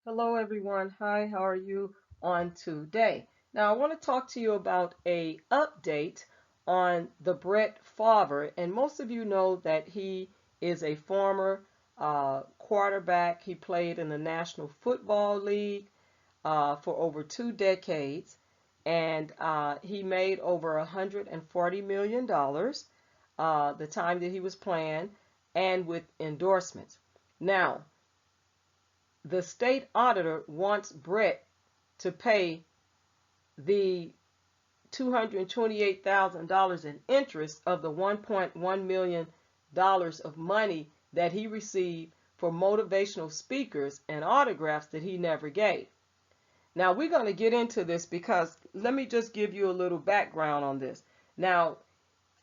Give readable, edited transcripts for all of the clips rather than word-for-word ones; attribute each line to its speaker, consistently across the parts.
Speaker 1: Hello everyone. Hi, how are you on today? Now I want to talk to you about a update on the Brett Favre, and most of you know that he is a former quarterback. He played in the National Football League for over 2 decades, and he made over $140 million the time that he was playing, and with endorsements. Now, the state auditor wants Brett to pay the $228,000 in interest of the $1.1 million of money that he received for motivational speakers and autographs that he never gave. Now, we're going to get into this because let me just give you a little background on this. Now,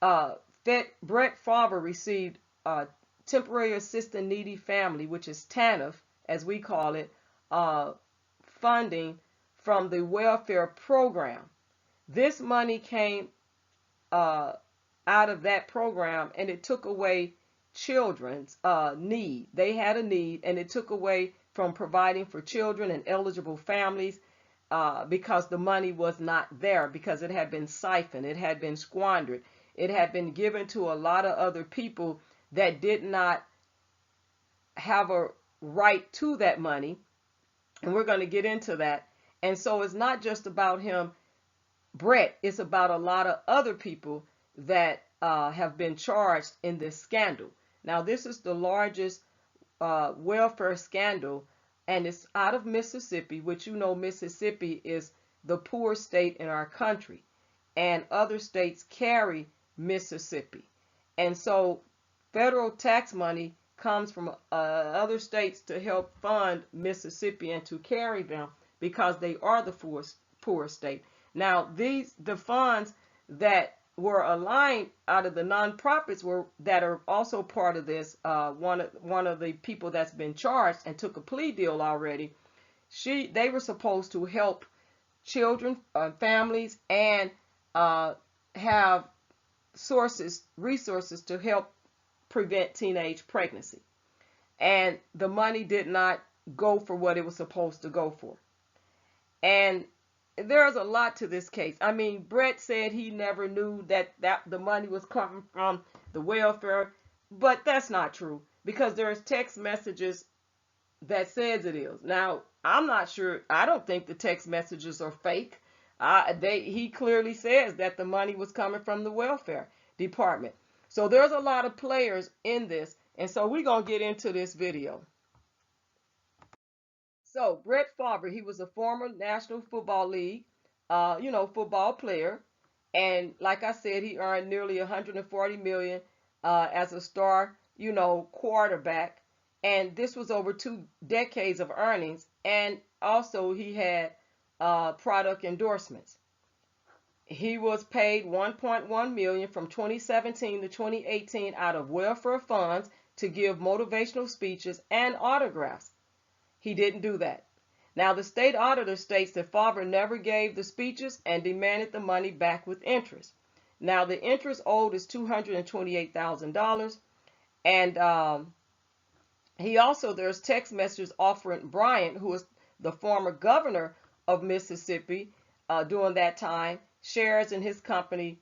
Speaker 1: Brett Favre received temporary assistant needy family, which is TANF, as we call it, funding from the welfare program. This money came out of that program, and it took away children's need. They had a need, and it took away from providing for children and eligible families because the money was not there, because it had been siphoned, it had been squandered, it had been given to a lot of other people that did not have a right to that money, and we're going to get into that. And so it's not just about him, Brett, it's about a lot of other people that have been charged in this scandal. Now, this is the largest welfare scandal, and it's out of Mississippi, which you know Mississippi is the poor state in our country, and other states carry Mississippi. And so federal tax money comes from other states to help fund Mississippi and to carry them because they are the poor state. Now, the funds that were aligned out of the nonprofits that are also part of this. One of the people that's been charged and took a plea deal already. They were supposed to help children, families, and have resources to help prevent teenage pregnancy. And the money did not go for what it was supposed to go for. And there's a lot to this case. I mean, Brett said he never knew that the money was coming from the welfare, but that's not true because there's text messages that says it is. Now, I'm not sure. I don't think the text messages are fake. He clearly says that the money was coming from the welfare department. So there's a lot of players in this, and so we're going to get into this video. So Brett Favre, he was a former National Football League, football player, and like I said, he earned nearly 140 million as a star, quarterback, and this was over 2 decades of earnings, and also he had product endorsements. He was paid 1.1 million from 2017 to 2018 out of welfare funds to give motivational speeches and autographs. He didn't do that. Now, the state auditor states that Favre never gave the speeches and demanded the money back with interest. Now, the interest owed is $228,000. And there's text messages offering Bryant, who is the former governor of Mississippi during that time, shares in his company,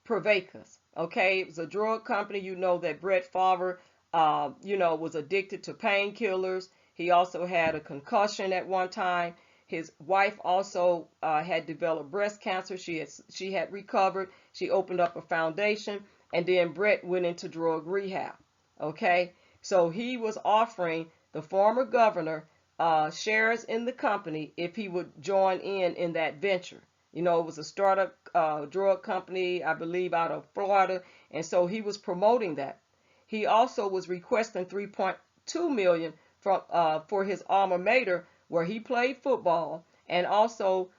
Speaker 1: Prevacus. Okay, it was a drug company. You know that Brett Favre, was addicted to painkillers. He also had a concussion at one time. His wife also had developed breast cancer. She had recovered. She opened up a foundation, and then Brett went into drug rehab. Okay, so he was offering the former governor shares in the company if he would join in that venture. It was a startup drug company, I believe, out of Florida, and so he was promoting that. He also was requesting 3.2 million for his alma mater where he played football, and also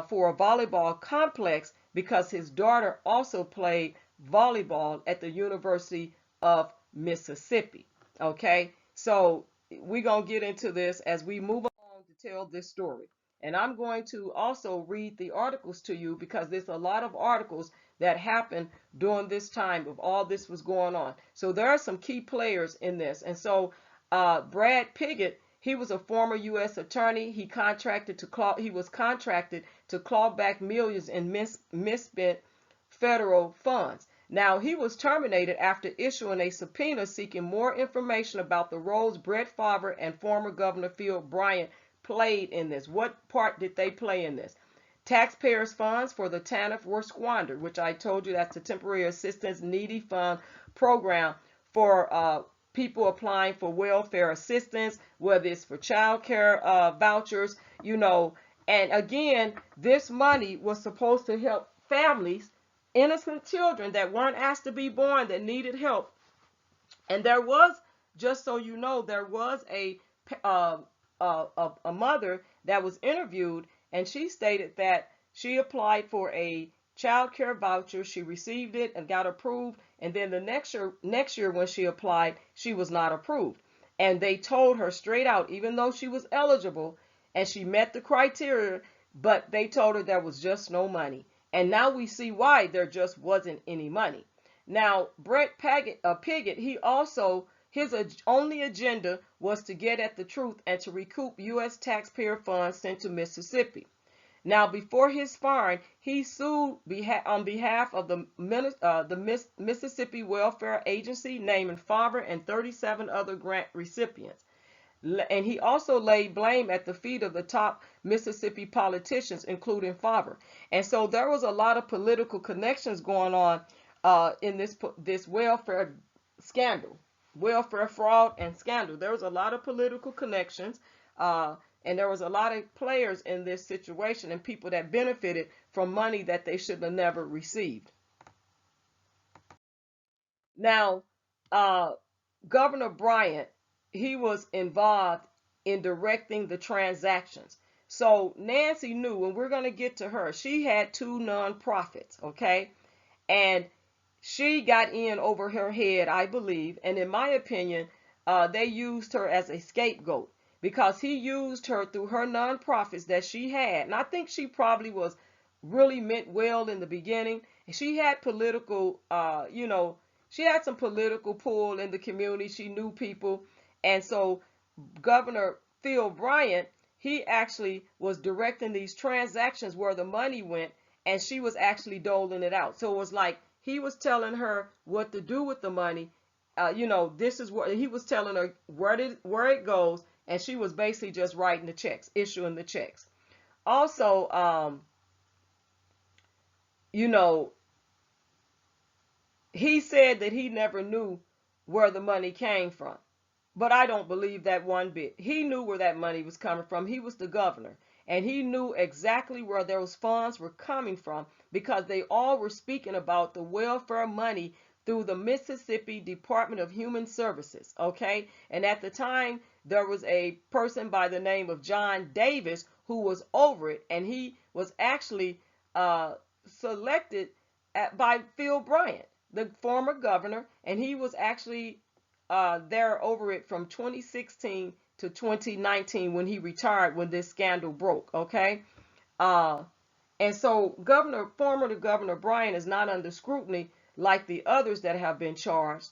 Speaker 1: for a volleyball complex because his daughter also played volleyball at the University of Mississippi. Okay, so we're going to get into this as we move along to tell this story. And I'm going to also read the articles to you because there's a lot of articles that happened during this time of all this was going on. So there are some key players in this. And so Brad Pigott, He was a former U.S. attorney. He was contracted to claw back millions in misspent federal funds. Now, he was terminated after issuing a subpoena seeking more information about the roles Brett Favre and former Governor Phil Bryant played in this. What part did they play in this? Taxpayers' funds for the TANF were squandered, which I told you that's the Temporary Assistance Needy Fund program for people applying for welfare assistance, whether it's for child care vouchers, And again, this money was supposed to help families, innocent children that weren't asked to be born, that needed help. And there was, just so you know, there was a mother that was interviewed, and she stated that she applied for a child care voucher. She received it and got approved, and then the next year when she applied, she was not approved. And they told her straight out, even though she was eligible and she met the criteria, but they told her there was just no money. And now we see why there just wasn't any money. Now, Brett Pigott, his only agenda was to get at the truth and to recoup U.S. taxpayer funds sent to Mississippi. Now, before his firing, he sued on behalf of the Mississippi Welfare Agency, naming Favre and 37 other grant recipients. And he also laid blame at the feet of the top Mississippi politicians, including Favre. And so there was a lot of political connections going on in this welfare scandal, welfare fraud and scandal. There was a lot of political connections, and there was a lot of players in this situation and people that benefited from money that they should have never received. Now, Governor Bryant, he was involved in directing the transactions. So Nancy knew, and we're going to get to her, she had two nonprofits, okay? And she got in over her head, I believe, and in my opinion, they used her as a scapegoat because he used her through her nonprofits that she had. And I think she probably was really meant well in the beginning. She had political, she had some political pull in the community. She knew people. And so Governor Phil Bryant, he actually was directing these transactions where the money went, and she was actually doling it out. So it was like he was telling her what to do with the money. This is what he was telling her where it goes, and she was basically just writing the checks, issuing the checks. Also, he said that he never knew where the money came from. But I don't believe that one bit. He knew where that money was coming from. He was the governor. And he knew exactly where those funds were coming from because they all were speaking about the welfare money through the Mississippi Department of Human Services, okay? And at the time, there was a person by the name of John Davis who was over it, and he was actually selected by Phil Bryant, the former governor, and he was actually there over it from 2016 to 2019 when he retired, when this scandal broke, okay? And so former Governor Bryant is not under scrutiny like the others that have been charged,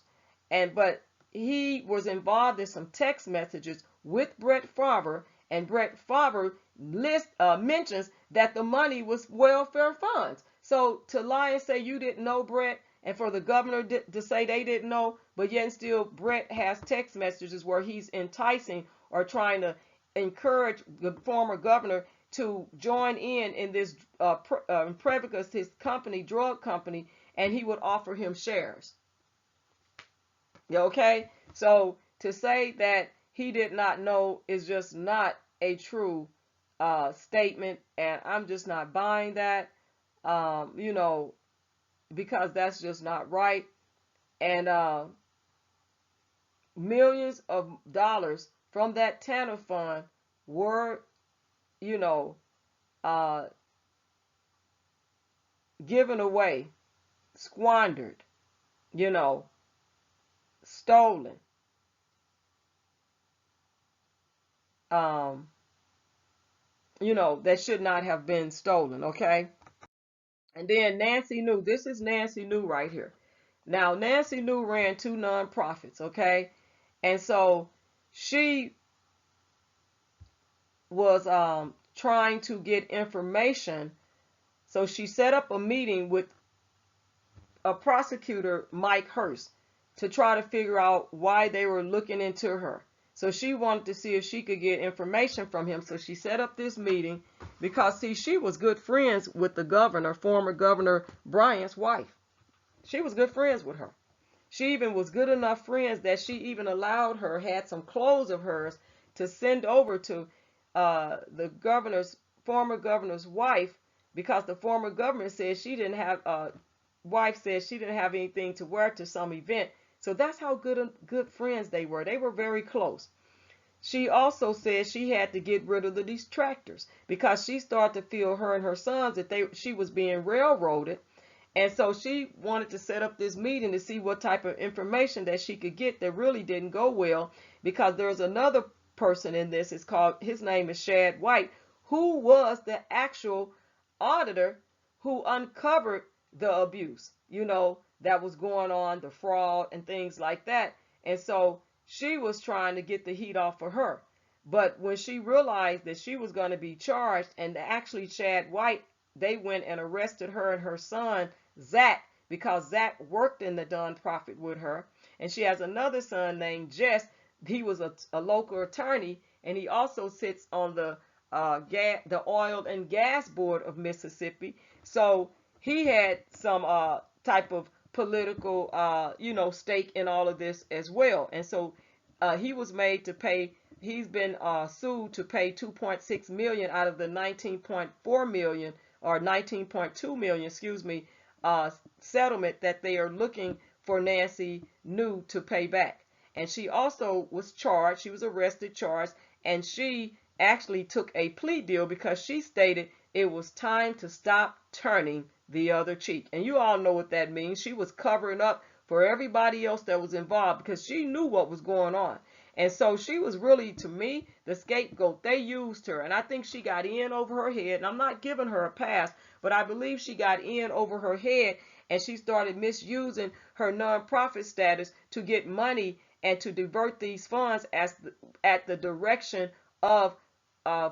Speaker 1: but he was involved in some text messages with Brett Favre, and Brett Favre mentions that the money was welfare funds. So to lie and say you didn't know, Brett, and for the governor to say they didn't know, but yet still Brett has text messages where he's enticing or trying to encourage the former governor to join in this Prevacus, his company, drug company, and he would offer him shares. Okay? So to say that he did not know is just not a true statement, and I'm just not buying that, because that's just not right. And millions of dollars from that TANF fund were, given away, squandered, stolen. That should not have been stolen, okay? And then Nancy New, this is Nancy New right here. Now, Nancy New ran two nonprofits, okay? And so she was trying to get information. So she set up a meeting with a prosecutor, Mike Hurst, to try to figure out why they were looking into her. So she wanted to see if she could get information from him. So she set up this meeting because, see, she was good friends with the governor, former Governor Bryant's wife. She was good friends with her. She even was good enough friends that she even allowed her, had some clothes of hers to send over to the governor's, former governor's wife, because the former governor said she didn't have, wife said she didn't have anything to wear to some event. So that's how good friends they were. They were very close. She also said she had to get rid of the detractors because she started to feel, her and her sons, that she was being railroaded. And so she wanted to set up this meeting to see what type of information that she could get that really didn't go well, because there's another person in this. It's called, his name is Shad White, who was the actual auditor who uncovered the abuse, that was going on, the fraud and things like that. And so she was trying to get the heat off of her. But when she realized that she was going to be charged, and actually Shad White, they went and arrested her and her son, Zach, because Zach worked in the nonprofit with her. And she has another son named Jess. He was a local attorney, and he also sits on the oil and gas board of Mississippi. So he had some type of political, stake in all of this as well. And so he was made to pay. He's been sued to pay 2.6 million out of the 19.4 million or 19.2 million, excuse me, settlement that they are looking for Nancy New to pay back. And she also was charged. She was arrested, charged, and she actually took a plea deal because she stated it was time to stop turning the other cheek. And you all know what that means. She was covering up for everybody else that was involved because she knew what was going on. And so she was really, to me, the scapegoat. They used her, and I think she got in over her head. And I'm not giving her a pass, but I believe she got in over her head, and she started misusing her nonprofit status to get money and to divert these funds at the direction of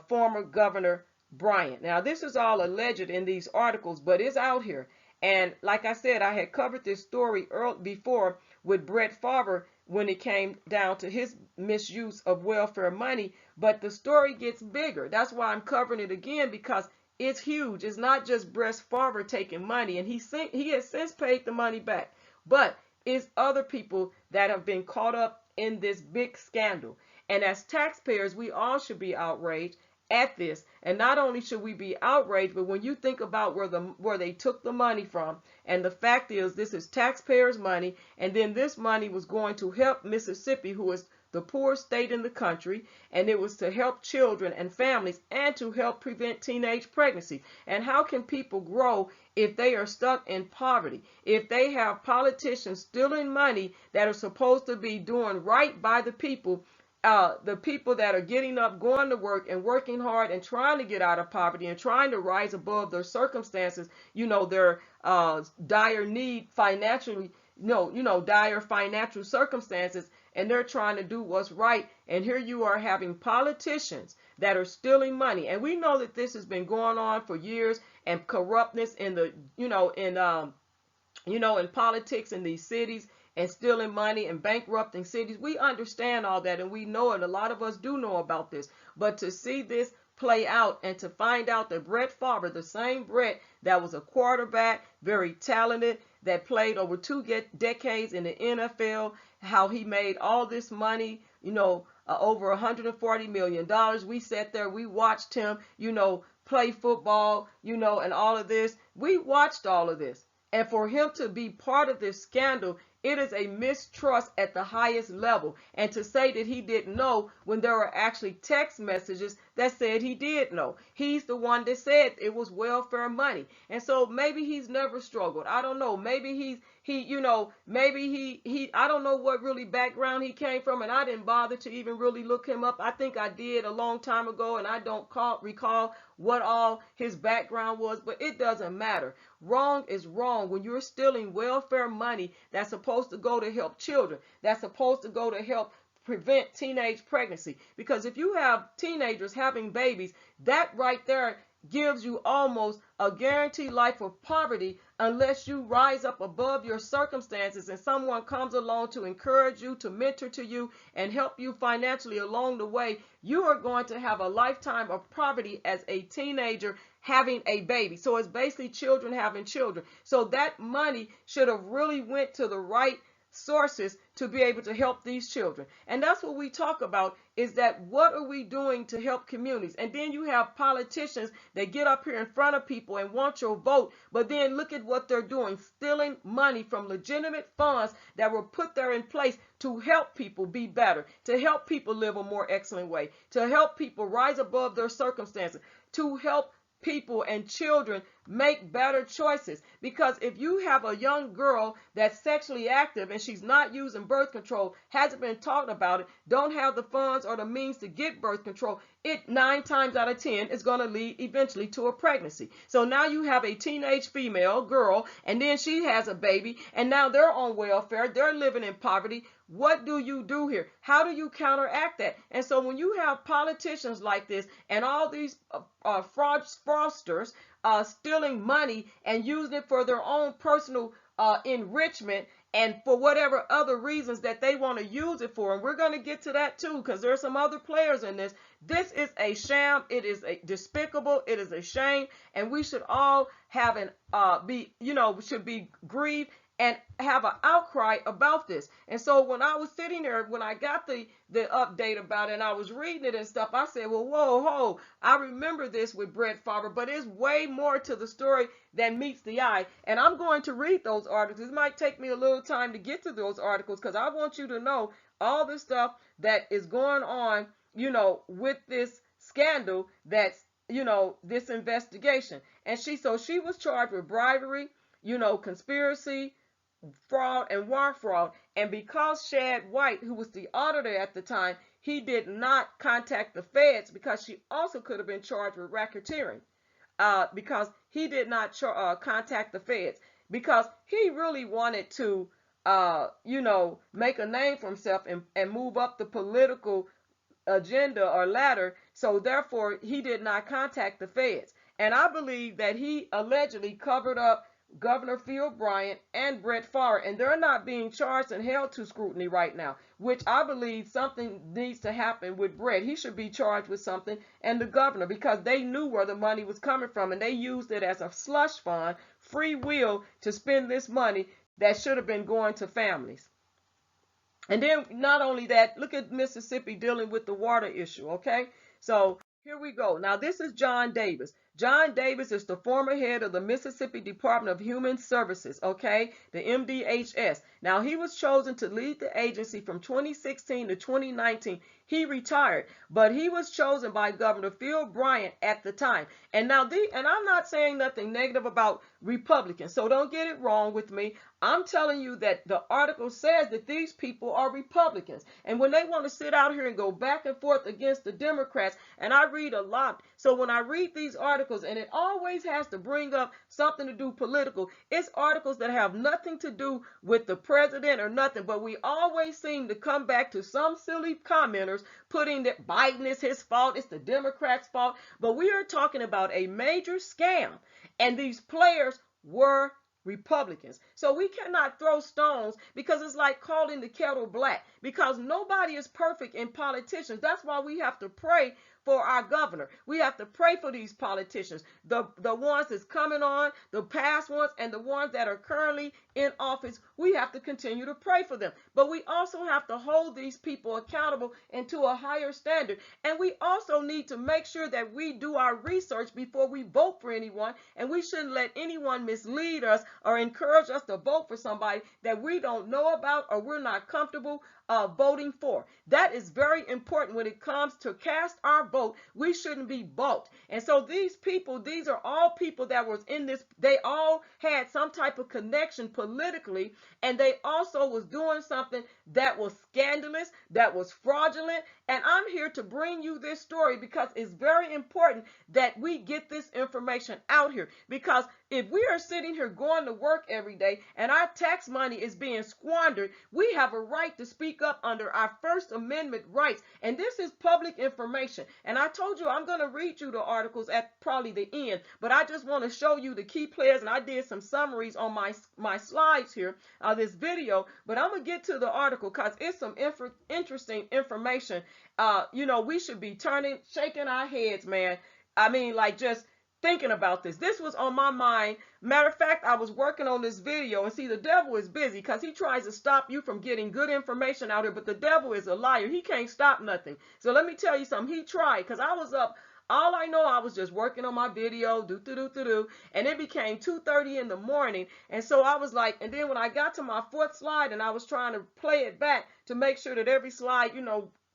Speaker 1: former Governor Bryant. Now, this is all alleged in these articles, but it's out here. And like I said, I had covered this story before with Brett Favre when it came down to his misuse of welfare money. But the story gets bigger. That's why I'm covering it again, because it's huge. It's not just Brett Favre taking money, and he has since paid the money back. But it's other people that have been caught up in this big scandal. And as taxpayers, we all should be outraged at this. And not only should we be outraged, but when you think about where they took the money from, and the fact is this is taxpayers' money, and then this money was going to help Mississippi, who is the poorest state in the country, and it was to help children and families and to help prevent teenage pregnancy. And how can people grow if they are stuck in poverty? If they have politicians stealing money that are supposed to be doing right by the people that are getting up, going to work and working hard and trying to get out of poverty and trying to rise above their circumstances, their dire need financially, dire financial circumstances, and they're trying to do what's right. And here you are having politicians that are stealing money. And we know that this has been going on for years, and corruptness in the, in politics in these cities, and stealing money and bankrupting cities. We understand all that, and we know it. A lot of us do know about this. But to see this play out and to find out that Brett Favre, the same Brett that was a quarterback, very talented, that played over 2 decades in the NFL, how he made all this money, over $140 million. We sat there, we watched him, play football, and all of this. We watched all of this. And for him to be part of this scandal, it is a mistrust at the highest level. And to say that he didn't know when there were actually text messages that said he did know. He's the one that said it was welfare money. And so maybe he's never struggled. I don't know. Maybe I don't know what really background he came from, and I didn't bother to even really look him up. I think I did a long time ago, and I don't recall what all his background was, but it doesn't matter. Wrong is wrong. When you're stealing welfare money that's supposed to go to help children, that's supposed to go to help prevent teenage pregnancy. Because if you have teenagers having babies, that right there gives you almost a guaranteed life of poverty unless you rise up above your circumstances and someone comes along to encourage you, to mentor to you, and help you financially along the way. You are going to have a lifetime of poverty as a teenager having a baby. So it's basically children having children. So that money should have really went to the right sources to be able to help these children. And that's what we talk about, is that what are we doing to help communities? And then you have politicians that get up here in front of people and want your vote, but then look at what they're doing, stealing money from legitimate funds that were put there in place to help people be better, to help people live a more excellent way, to help people rise above their circumstances, to help people and children make better choices. Because if you have a young girl that's sexually active and she's not using birth control, hasn't been taught about it, don't have the funds or the means to get birth control, it 9 times out of 10 is going to lead eventually to a pregnancy. So now you have a teenage female girl, and then she has a baby, and now they're on welfare, they're living in poverty. What do you do here? How do you counteract that? And so when you have politicians like this and all these fraudsters stealing money and using it for their own personal enrichment and for whatever other reasons that they want to use it for, and we're going to get to that too, because there's some other players in this. This is a sham. It is despicable. It is a shame, and we should all have should be grieved and have an outcry about this. And so when I was sitting there, when I got the update about it and I was reading it and stuff, I said, well, whoa, I remember this with Brett Favre, but it's way more to the story than meets the eye. And I'm going to read those articles. It might take me a little time to get to those articles because I want you to know all the stuff that is going on, with this scandal, that's, this investigation. And she was charged with bribery, conspiracy, fraud, and wire fraud. And because Shad White, who was the auditor at the time, he did not contact the feds, because she also could have been charged with racketeering, because he did not contact the feds, because he really wanted to make a name for himself and move up the political agenda or ladder. So therefore he did not contact the feds. And I believe that he allegedly covered up Governor Phil Bryant and Brett Favre, and they're not being charged and held to scrutiny right now, which I believe something needs to happen with Brett. He should be charged with something, and the governor, because they knew where the money was coming from, and they used it as a slush fund, free will, to spend this money that should have been going to families. And then not only that, look at Mississippi dealing with the water issue, okay? So here we go. Now this is John Davis. John Davis is the former head of the Mississippi Department of Human Services, okay, the MDHS. Now, he was chosen to lead the agency from 2016 to 2019. He retired, but he was chosen by Governor Phil Bryant at the time. And now, and I'm not saying nothing negative about Republicans, so don't get it wrong with me. I'm telling you that the article says that these people are Republicans. And when they want to sit out here and go back and forth against the Democrats, and I read a lot, so when I read these articles, and it always has to bring up something to do political, it's articles that have nothing to do with the president or nothing, but we always seem to come back to some silly commenters putting that Biden is his fault, it's the Democrats' fault. But we are talking about a major scam, and these players were Republicans. So we cannot throw stones, because it's like calling the kettle black, because nobody is perfect in politicians. That's why we have to pray for our governor. We have to pray for these politicians, the ones that's coming on, the past ones, and the ones that are currently in office. We have to continue to pray for them. But we also have to hold these people accountable and to a higher standard. And we also need to make sure that we do our research before we vote for anyone. And we shouldn't let anyone mislead us or encourage us to vote for somebody that we don't know about or we're not comfortable voting for. That is very important when it comes to cast our vote. We shouldn't be bought. And so these people, these are all people that was in this, they all had some type of connection politically, and they also was doing something that was scandalous, that was fraudulent. And I'm here to bring you this story because it's very important that we get this information out here. Because if we are sitting here going to work every day and our tax money is being squandered, we have a right to speak up under our First Amendment rights. And this is public information. And I told you I'm going to read you the articles at probably the end, but I just want to show you the key players, and I did some summaries on my slides here, this video, but I'm going to get to the article because it's some interesting information. We should be shaking our heads, man. I mean, like, just thinking about this. This was on my mind. Matter of fact, I was working on this video, and see, the devil is busy because he tries to stop you from getting good information out here, but the devil is a liar. He can't stop nothing. So let me tell you something. He tried, because I was up. All I know, I was just working on my video, and it became 2:30 in the morning. And so I was like, and then when I got to my fourth slide and I was trying to play it back to make sure that every slide,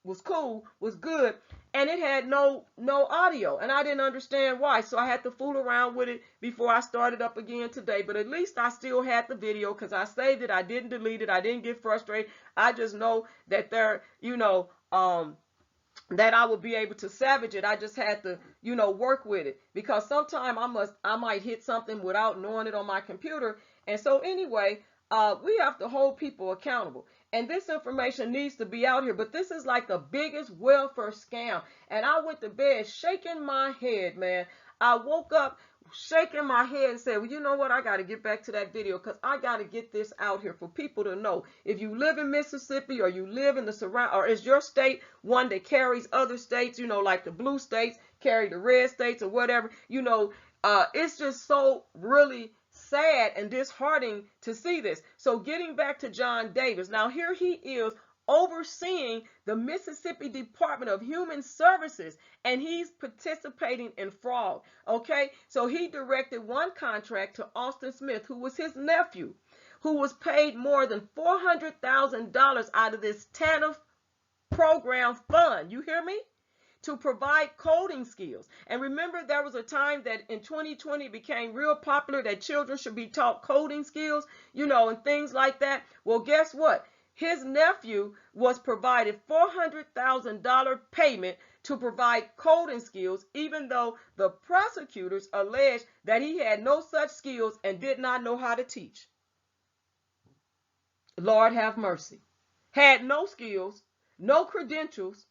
Speaker 1: was cool, was good, and it had no audio, and I didn't understand why. So I had to fool around with it before I started up again today. But at least I still had the video because I saved it. I didn't delete it. I didn't get frustrated. I just know that that I would be able to salvage it. I just had to, work with it, because sometimes I might hit something without knowing it on my computer. And so anyway, we have to hold people accountable. And this information needs to be out here. But this is like the biggest welfare scam. And I went to bed shaking my head, man. I woke up shaking my head and said, well, you know what? I got to get back to that video because I got to get this out here for people to know. If you live in Mississippi, or you live in the surround, or is your state one that carries other states, like the blue states carry the red states or whatever, it's just so really sad and disheartening to see this. So getting back to John Davis, now here he is overseeing the Mississippi Department of Human Services, and he's participating in fraud. Okay, so he directed one contract to Austin Smith, who was his nephew, who was paid more than $400,000 out of this TANF program fund. You hear me? To provide coding skills. And remember, there was a time that in 2020 it became real popular that children should be taught coding skills, and things like that. Well, guess what? His nephew was provided $400,000 payment to provide coding skills, even though the prosecutors alleged that he had no such skills and did not know how to teach. Lord have mercy. Had no skills, no credentials,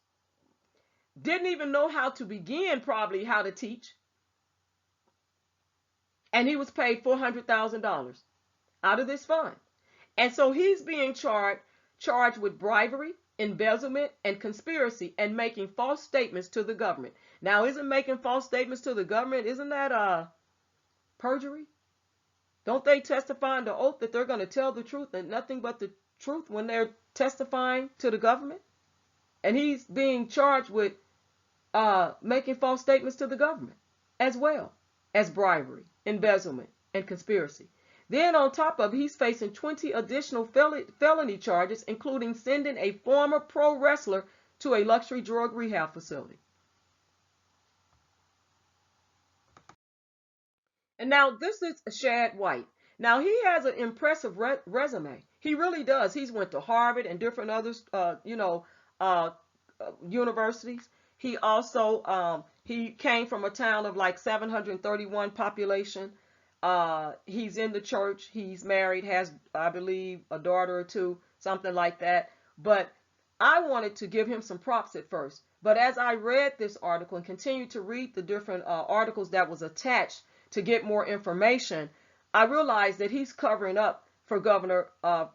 Speaker 1: didn't even know how to begin, probably how to teach. And he was paid $400,000 out of this fund. And so he's being charged with bribery, embezzlement, and conspiracy, and making false statements to the government. Now, isn't making false statements to the government, isn't that perjury? Don't they testify under oath that they're going to tell the truth and nothing but the truth when they're testifying to the government? And he's being charged with making false statements to the government, as well as bribery, embezzlement, and conspiracy. Then on top of it, he's facing 20 additional felony charges, including sending a former pro wrestler to a luxury drug rehab facility. And now this is Shad White. Now he has an impressive resume. He really does. He's went to Harvard and different others, universities. He also, he came from a town of like 731 population. He's in the church. He's married, has, I believe, a daughter or two, something like that. But I wanted to give him some props at first. But as I read this article and continued to read the different articles that was attached to get more information, I realized that he's covering up for Governor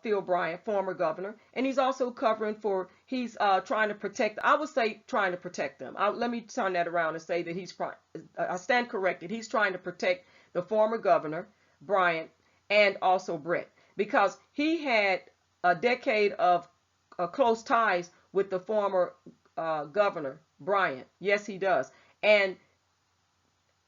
Speaker 1: Phil Bryant, former governor, and he's also covering for, he's trying to protect, I would say trying to protect them. Let me turn that around and say that he's, I stand corrected, he's trying to protect the former governor, Bryant, and also Brett, because he had a decade of close ties with the former governor, Bryant. Yes, he does. And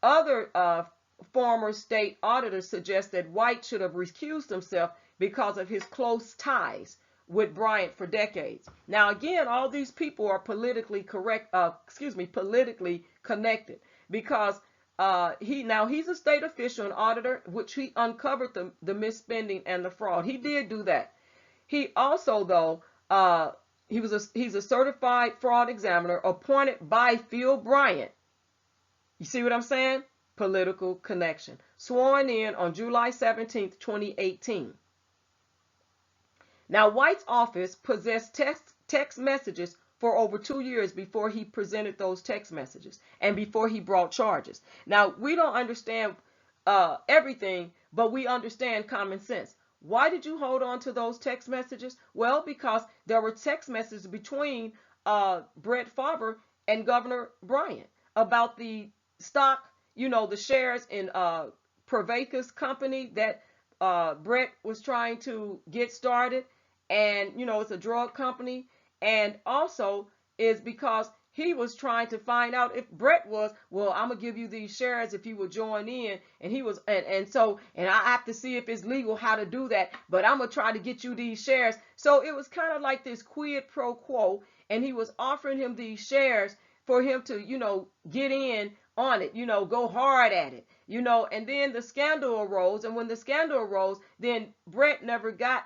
Speaker 1: other former state auditors suggest that White should have recused himself because of his close ties with Bryant for decades. Now, again, all these people are politically politically connected because he's a state official and auditor, which he uncovered the misspending and the fraud. He did do that. He also, though, he's a certified fraud examiner appointed by Phil Bryant. You see what I'm saying? Political connection. Sworn in on July 17th, 2018. Now, White's office possessed text messages for over 2 years before he presented those text messages and before he brought charges. Now, we don't understand everything, but we understand common sense. Why did you hold on to those text messages? Well, because there were text messages between Brett Favre and Governor Bryant about the stock, the shares in Prevacus company that Brett was trying to get started. And, it's a drug company. And also is because he was trying to find out if Brett was, well, I'm going to give you these shares if you will join in. And he was, and I have to see if it's legal how to do that. But I'm going to try to get you these shares. So it was kind of like this quid pro quo. And he was offering him these shares for him to, get in on it, go hard at it, and then the scandal arose. And when the scandal arose, then Brett never got,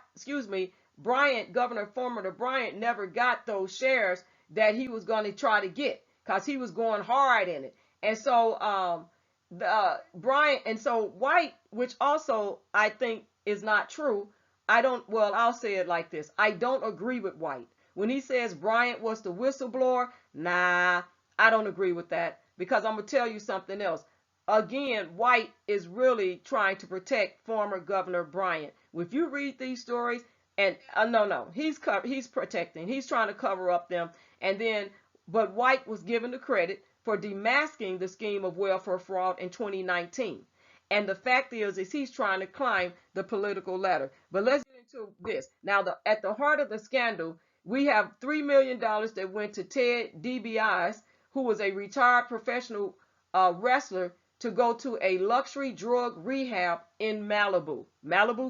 Speaker 1: Governor Bryant never got those shares that he was going to try to get because he was going hard in it. And so Bryant, and so White, which also I think is not true. I'll say it like this. I don't agree with White. When he says Bryant was the whistleblower, nah, I don't agree with that because I'm going to tell you something else. Again, White is really trying to protect former Governor Bryant. If you read these stories, and no, he's protecting. He's trying to cover up them. And then, but White was given the credit for demasking the scheme of welfare fraud in 2019. And the fact is he's trying to climb the political ladder. But let's get into this. Now, at the heart of the scandal, we have $3 million that went to Ted DiBiase, who was a retired professional wrestler, to go to a luxury drug rehab in Malibu,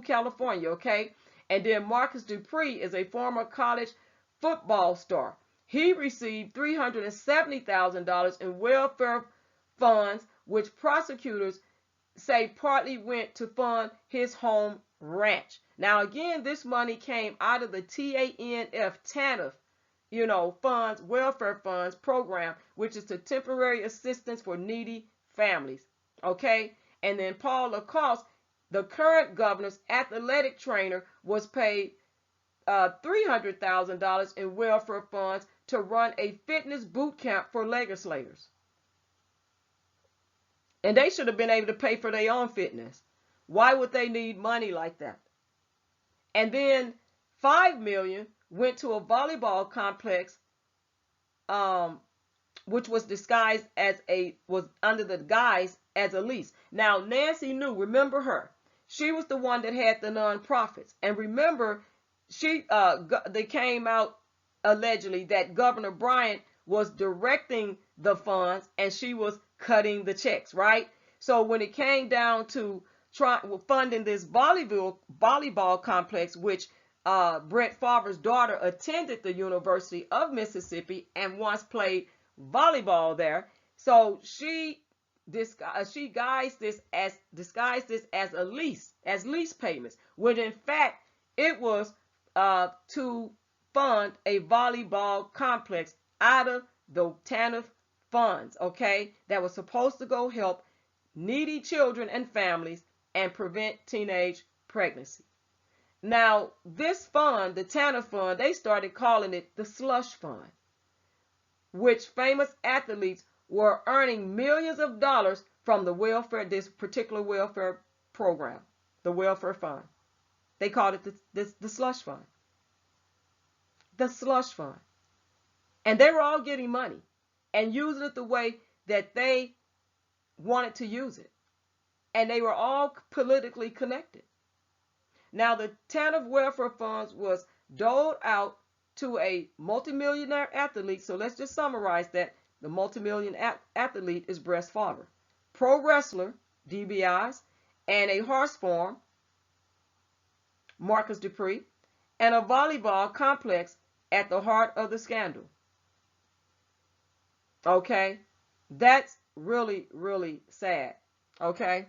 Speaker 1: California, okay? And then Marcus Dupree is a former college football star. He received $370,000 in welfare funds, which prosecutors say partly went to fund his home ranch. Now, again, this money came out of the TANF, funds, welfare funds program, which is the temporary assistance for needy families. Okay. And then Paul Lacoste, the current governor's athletic trainer, was paid $300,000 in welfare funds to run a fitness boot camp for legislators. And they should have been able to pay for their own fitness. Why would they need money like that? And then $5 million went to a volleyball complex, which was under the guise as a lease. Now, Nancy New, remember her? She was the one that had the nonprofits. And remember, they came out allegedly that Governor Bryant was directing the funds and she was cutting the checks, right? So when it came down to funding this volleyball complex, which Brett Favre's daughter attended the University of Mississippi and once played volleyball there. So she disguised this as a lease, as lease payments, when in fact it was to fund a volleyball complex out of the TANF funds, okay, that was supposed to go help needy children and families and prevent teenage pregnancy. Now, this fund, the TANF fund, they started calling it the slush fund, which famous athletes were earning millions of dollars from this particular welfare program, the welfare fund. They called it the slush fund. The slush fund. And they were all getting money and using it the way that they wanted to use it. And they were all politically connected. Now, the TANF welfare funds was doled out to a multimillionaire athlete. So let's just summarize that. The multimillionaire athlete is Brett Favre, pro wrestler DiBiase, and a horse farm, Marcus Dupree, and a volleyball complex at the heart of the scandal. Okay? That's really, really sad. Okay?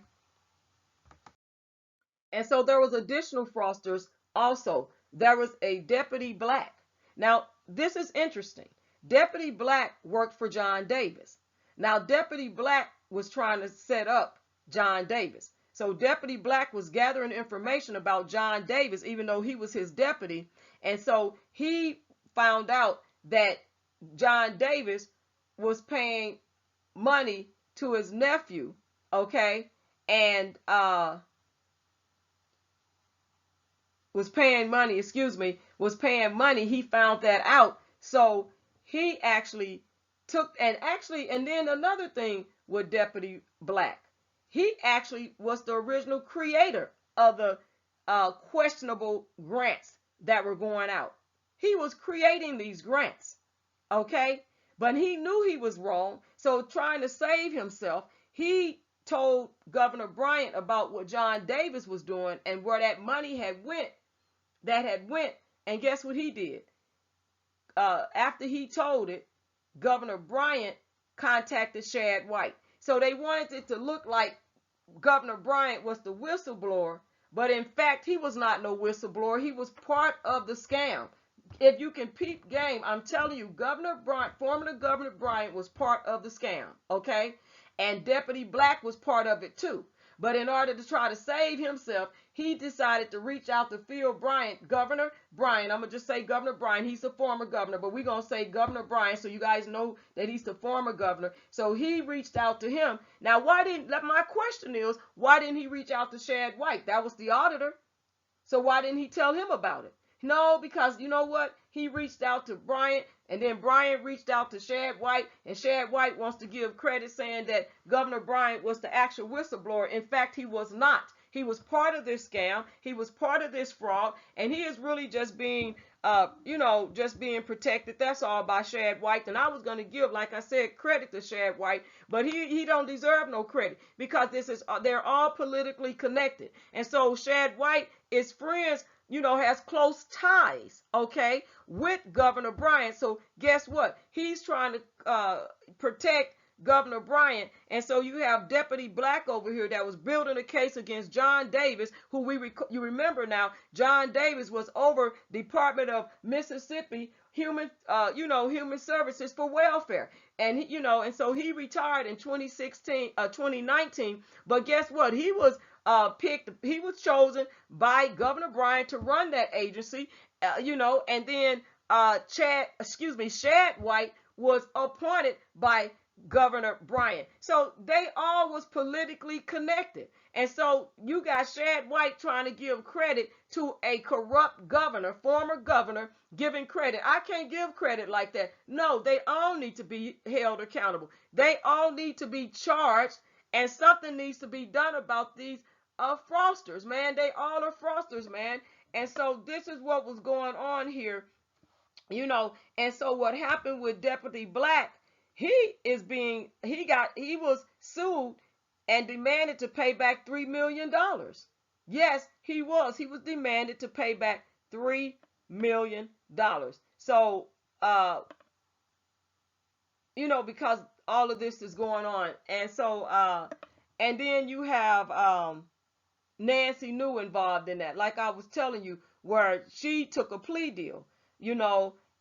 Speaker 1: And so there was additional fraudsters also. There was a Deputy Black. Now, this is interesting. Deputy Black worked for John Davis. Now, Deputy Black was trying to set up John Davis. So Deputy Black was gathering information about John Davis, even though he was his deputy. And so he found out that John Davis was paying money to his nephew, okay, and was paying money, was paying money. He found that out. So he actually and then another thing with Deputy Black, he actually was the original creator of the questionable grants that were going out. He was creating these grants, okay? But he knew he was wrong. So trying to save himself, he told Governor Bryant about what John Davis was doing and where that money had went, and guess what he did? After he told it, Governor Bryant contacted Shad White. So they wanted it to look like Governor Bryant was the whistleblower, but in fact, he was not no whistleblower. He was part of the scam. If you can peep game, I'm telling you, former Governor Bryant was part of the scam, okay? And Deputy Black was part of it too. But in order to try to save himself, he decided to reach out to Phil Bryant, Governor Bryant. I'm going to just say Governor Bryant. He's the former governor, but we're going to say Governor Bryant so you guys know that he's the former governor. So he reached out to him. Now, my question is, why didn't he reach out to Shad White? That was the auditor. So why didn't he tell him about it? No, because you know what? He reached out to Bryant, and then Bryant reached out to Shad White, and Shad White wants to give credit saying that Governor Bryant was the actual whistleblower. In fact, he was not. He was part of this scam. He was part of this fraud, and he is really just being, just being protected. That's all by Shad White. And I was going to give, like I said, credit to Shad White, but he don't deserve no credit because they're all politically connected. And so Shad White is friends, has close ties, okay, with Governor Bryant. So guess what? He's trying to protect Governor Bryant. And so you have Deputy Black over here that was building a case against John Davis, who you remember now, John Davis was over Department of Mississippi Human Services for Welfare. And and so he retired in 2019. But guess what? He was chosen by Governor Bryant to run that agency, and then Shad White was appointed by Governor Bryant. So they all was politically connected. And so you got Shad White trying to give credit to a corrupt governor, former governor, giving credit. I can't give credit like that. No, they all need to be held accountable. They all need to be charged, and something needs to be done about these fraudsters, man. They all are fraudsters, man. And so this is what was going on here, and so what happened with Deputy Black, he was sued and demanded to pay back $3 million. Yes, he was demanded to pay back $3 million. So because all of this is going on. And so and then you have Nancy New involved in that, like I was telling you, where she took a plea deal,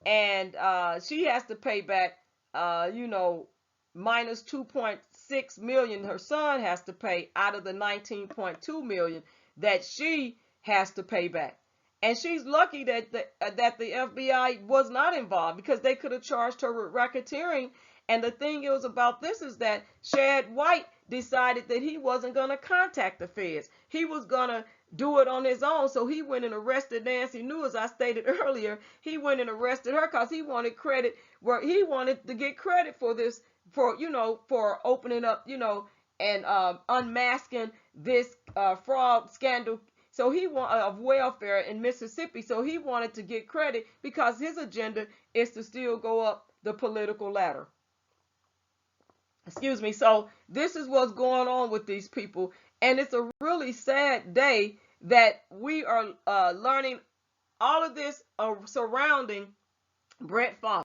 Speaker 1: and she has to pay back, minus 2.6 million her son has to pay out of the 19.2 million that she has to pay back. And she's lucky that the FBI was not involved, because they could have charged her with racketeering. And the thing is about this is that Shad White decided that he wasn't going to contact the feds. He was going to do it on his own. So he went and arrested Nancy New, as I stated earlier. He went and arrested her because he wanted credit, where he wanted to get credit for this, for opening up, and unmasking this fraud scandal. So he of welfare in Mississippi. So he wanted to get credit because his agenda is to still go up the political ladder. Excuse me. So this is what's going on with these people. And it's a really sad day that we are learning all of this surrounding Brett Favre.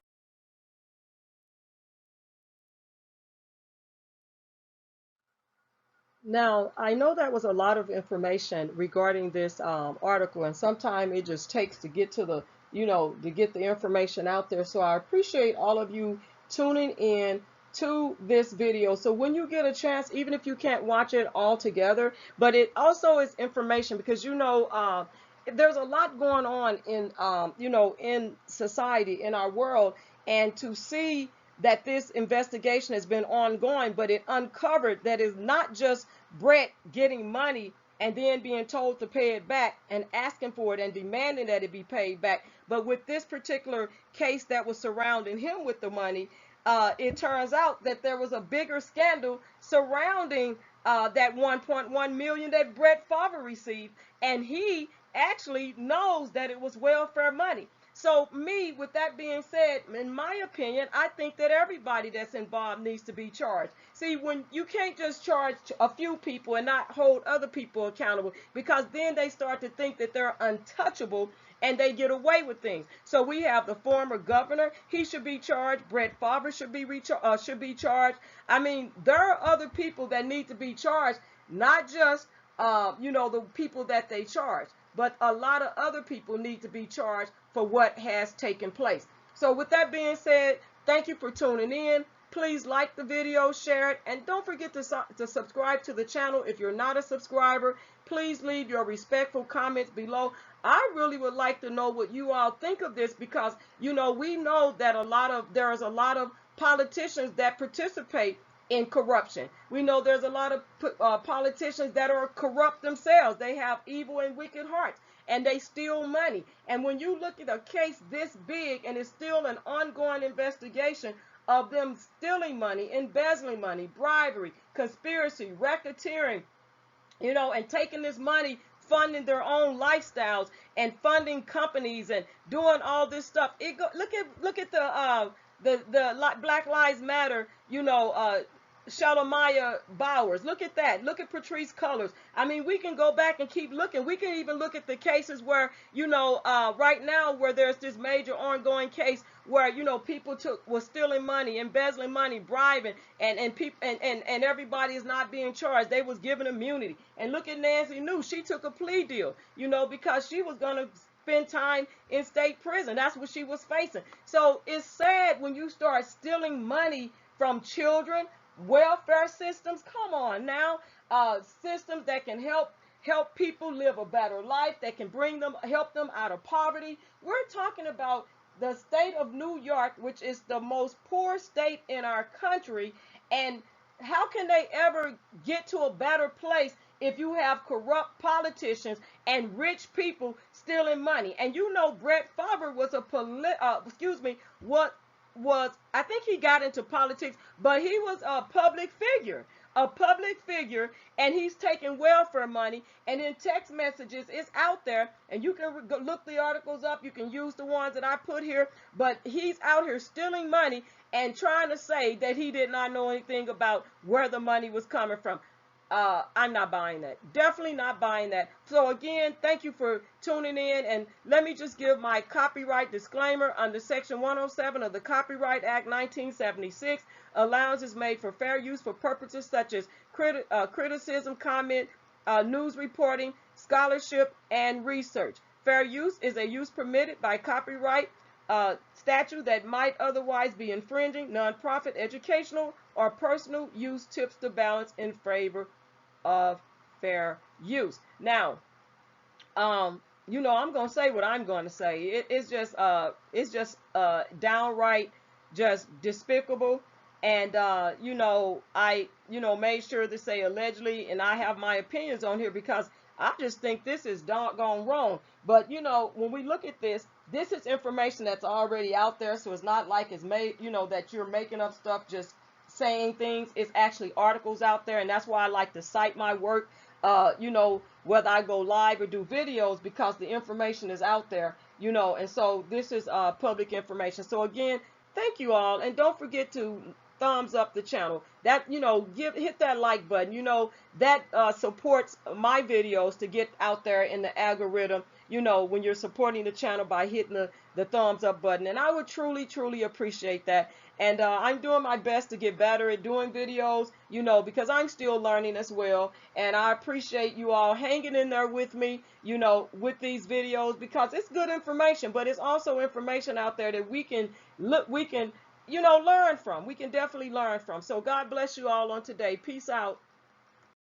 Speaker 1: Now, I know that was a lot of information regarding this article, and sometimes it just takes to get to the, to get the information out there. So I appreciate all of you tuning in to this video. So when you get a chance, even if you can't watch it all together, but it also is information because, there's a lot going on in, in society, in our world, and to see that this investigation has been ongoing, but it uncovered that it's not just Brett getting money and then being told to pay it back and asking for it and demanding that it be paid back. But with this particular case that was surrounding him with the money, it turns out that there was a bigger scandal surrounding that 1.1 million that Brett Favre received, and he actually knows that it was welfare money. So me, with that being said, in my opinion, I think that everybody that's involved needs to be charged. See, when you can't just charge a few people and not hold other people accountable, because then they start to think that they're untouchable and they get away with things. So we have the former governor; he should be charged. Brett Favre should be charged. I mean, there are other people that need to be charged, not just the people that they charge, but a lot of other people need to be charged for what has taken place. So with that being said, thank you for tuning in. Please like the video, share it, and don't forget to subscribe to the channel if you're not a subscriber. Please leave your respectful comments below. I really would like to know what you all think of this because, we know that there's a lot of politicians that participate in corruption. We know there's a lot of politicians that are corrupt themselves. They have evil and wicked hearts, and they steal money. And when you look at a case this big and it's still an ongoing investigation of them stealing money, embezzling money, bribery, conspiracy, racketeering, and taking this money, funding their own lifestyles and funding companies and doing all this stuff. Look at the Black Lives Matter, Shalamaya Bowers. Look at that. Look at Patrice Cullors. I mean, we can go back and keep looking. We can even look at the cases where, right now where there's this major ongoing case where, people was stealing money, embezzling money, bribing, and people and everybody is not being charged. They was given immunity. And look at Nancy New. She took a plea deal, because she was going to spend time in state prison. That's what she was facing. So it's sad when you start stealing money from children, welfare systems. Come on now, systems that can help people live a better life, that can help them out of poverty. We're talking about the state of New York, which is the most poor state in our country, and how can they ever get to a better place if you have corrupt politicians and rich people stealing money? And Brett Favre was I think he got into politics, but he was a public figure, and he's taking welfare money, and in text messages it's out there, and you can look the articles up. You can use the ones that I put here, but he's out here stealing money and trying to say that he did not know anything about where the money was coming from. I'm not buying that. Definitely not buying that. So again, thank you for tuning in, and let me just give my copyright disclaimer. Under Section 107 of the Copyright Act 1976, allowance is made for fair use for purposes such as criticism, comment, news reporting, scholarship, and research. Fair use is a use permitted by copyright statute that might otherwise be infringing. Nonprofit, educational, or personal use tips the balance in favor of fair use. Now, I'm gonna say what I'm going to say. It's just downright just despicable. And I made sure to say allegedly, and I have my opinions on here because I just think this is doggone wrong. But when we look at this is information that's already out there, so it's not like it's made, that you're making up stuff just saying things. It's actually articles out there, and that's why I like to cite my work, whether I go live or do videos, because the information is out there, and so this is public information. So again, thank you all, and don't forget to thumbs up the channel. That, hit that like button, that supports my videos to get out there in the algorithm, you know, when you're supporting the channel by hitting the thumbs up button. And I would truly, truly appreciate that. And I'm doing my best to get better at doing videos, you know, because I'm still learning as well. And I appreciate you all hanging in there with me, you know, with these videos, because it's good information, but it's also information out there that we can look, we can, you know, learn from. We can definitely learn from. So God bless you all on today. Peace out.